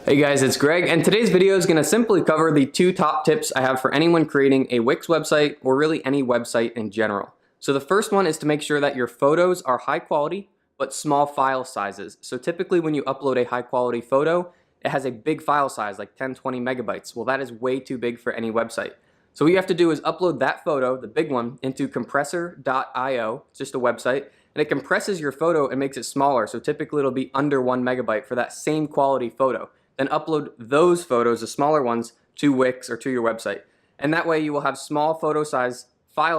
Hey guys, it's Greg, and today's video is going to simply cover the two top tips I have for anyone creating a Wix website or really any website in general. So the first one is to make sure that your photos are high quality but small file sizes. So typically when you upload a high quality photo, it has a big file size like 10-20 megabytes. Well, that is way too big for any website. So what you have to do is upload that photo, the big one, into compressor.io. It's just a website, and it compresses your photo and makes it smaller. So typically it'll be under 1 megabyte for that same quality photo. Then upload those photos, the smaller ones, to Wix or to your website. And that way you will have small file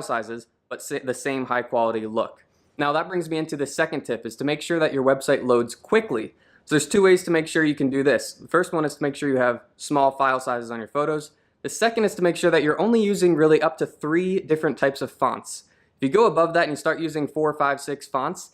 sizes, but the same high quality look. Now that brings me into the second tip, is to make sure that your website loads quickly. So there's two ways to make sure you can do this. The first one is to make sure you have small file sizes on your photos. The second is to make sure that you're only using really up to 3 different types of fonts. If you go above that and you start using 4, 5, 6 fonts,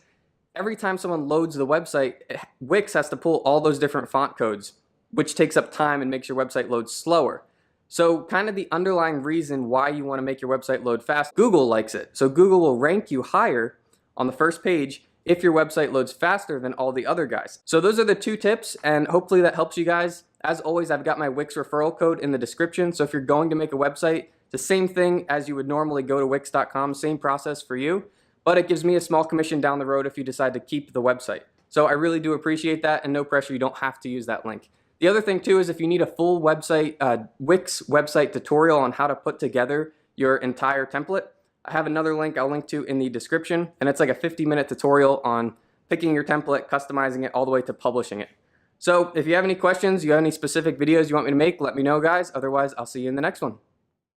every time someone loads the website, Wix has to pull all those different font codes, which takes up time and makes your website load slower. So kind of the underlying reason why you want to make your website load fast, Google likes it. So Google will rank you higher on the first page if your website loads faster than all the other guys. So those are the two tips, and hopefully that helps you guys. As always, I've got my Wix referral code in the description. So if you're going to make a website, it's the same thing as you would normally go to Wix.com, same process for you, but it gives me a small commission down the road if you decide to keep the website. So I really do appreciate that, and no pressure, you don't have to use that link. The other thing too is if you need a full website, Wix website tutorial on how to put together your entire template, I have another link I'll link to in the description, and it's like a 50-minute tutorial on picking your template, customizing it, all the way to publishing it. So if you have any questions, you have any specific videos you want me to make, let me know guys. Otherwise, I'll see you in the next one.